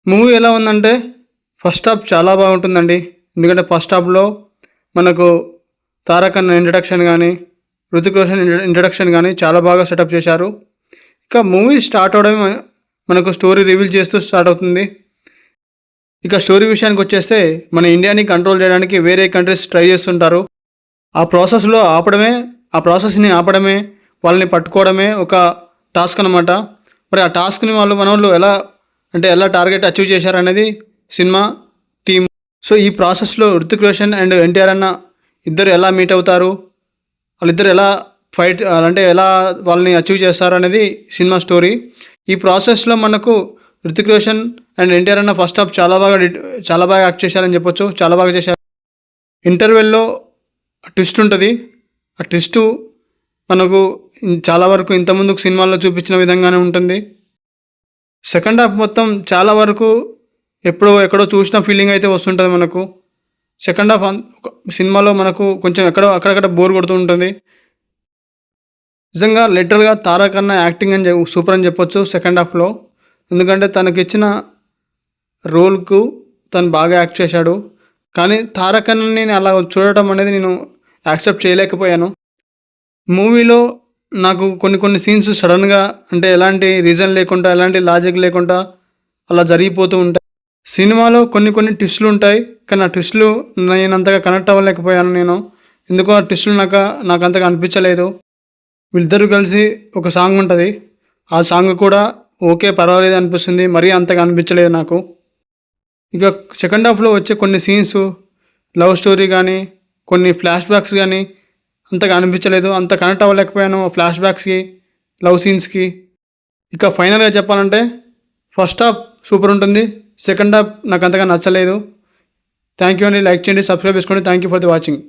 Movie ఎలా ఉందంటే first half చాలా బాగుంటుందండి. ఎందుకంటే ఫస్ట్ హాఫ్‌లో మనకు 'తారక్ అన్న' ఇంట్రడక్షన్ గానీ, 'హృతిక్ రోషన్' ఇంట్రడక్షన్ గానీ చాలా బాగా సెటప్ చేశారు. ఇక మూవీ స్టార్ట్ అవ్వడమే మనకు స్టోరీ రివీల్ చేస్తూ స్టార్ట్ అవుతుంది. ఇక స్టోరీ విషయానికొచ్చేస్తే మన ఇండియాని కంట్రోల్ చేయడానికి వేరే కంట్రీస్ ట్రై చేస్తుంటారు. ఆ ప్రాసెస్‌ని ఆపడమే, వాళ్ళని పట్టుకోవడమే ఒక టాస్క్ అనమాట. మరి ఆ టాస్క్‌ని మనోళ్ళు ఎలా టార్గెట్ అచీవ్ చేశారనేది సినిమా థీమ్. సో, ఈ ప్రాసెస్‌లో 'హృతిక్ రోషన్' అండ్ 'ఎన్టీఆర్' అన్న ఇద్దరు ఎలా మీట్ అవుతారు? వాళ్ళిద్దరు ఎలా ఎలా వాళ్ళని అచీవ్ చేస్తారు అనేది సినిమా స్టోరీ. ఈ ప్రాసెస్‌లో మనకు 'హృతిక్ రోషన్' అండ్ 'ఎన్టీఆర్' అన్న ఫస్ట్ హాఫ్ చాలా బాగా యాక్ట్ చేశారని చెప్పొచ్చు. చాలా బాగా చేశారు. ఇంటర్వెల్‌లో ట్విస్ట్ ఉంటది. ఆ ట్విస్టు మనకు చాలా వరకు ఇంతకుముందు సినిమాల్లో చూపించిన విధంగానే ఉంటుంది. సెకండ్ హాఫ్ మొత్తం చాలా వరకు ఎప్పుడో ఎక్కడో చూసిన ఫీలింగ్ అయితే వస్తుంటుంది మనకు. సెకండ్ హాఫ్ సినిమాలో మనకు కొంచెం అక్కడక్కడ బోర్ కొడుతూ ఉంటుంది. నిజంగా లిటరల్‌గా 'తారక్ అన్న' యాక్టింగ్ సూపర్ అని చెప్పొచ్చు సెకండ్ హాఫ్‌లో. ఎందుకంటే తనకిచ్చిన రోల్‌కు తను బాగా యాక్ట్ చేశాడు. కానీ 'తారక్ అన్న'ని నేను అలా చూడటం అనేది నేను యాక్సెప్ట్ చేయలేకపోయాను. మూవీలో నాకు కొన్ని సీన్స్ సడన్‌గా అంటే ఎలాంటి రీజన్ లేకుండా, ఎలాంటి లాజిక్ లేకుండా అలా జరిగిపోతూ ఉంటాయి. సినిమాలో కొన్ని ట్విస్టులు ఉంటాయి. కానీ ఆ ట్విస్టులు నేనంతగా కనెక్ట్ అవ్వలేకపోయాను నేను. ఎందుకో ఆ ట్విస్టులు నాకంతగా అనిపించలేదు. వీళ్ళిద్దరూ కలిసి ఒక సాంగ్ ఉంటది. ఆ సాంగ్ కూడా ఓకే, పర్వాలేదు అనిపిస్తుంది. మరీ అంతగా అనిపించలేదు నాకు. ఇక సెకండ్ హాఫ్‌లో వచ్చే కొన్ని సీన్స్, లవ్ స్టోరీ గానీ, కొన్ని ఫ్లాష్ బ్యాక్స్ గానీ అంతగా అనిపించలేదు. అంత కనెక్ట్ అవ్వలేకపోయాను ఫ్లాష్ బ్యాక్స్‌కి, లవ్ సీన్స్‌కి. ఇక ఫైనల్‌గా చెప్పాలంటే ఫస్ట్ హాఫ్ సూపర్ ఉంటుంది. సెకండ్ హాఫ్ నాకు అంతగా నచ్చలేదు. థ్యాంక్ యూ అండి. లైక్ చేయండి, సబ్స్క్రైబ్ చేసుకోండి. Thank you for the watching.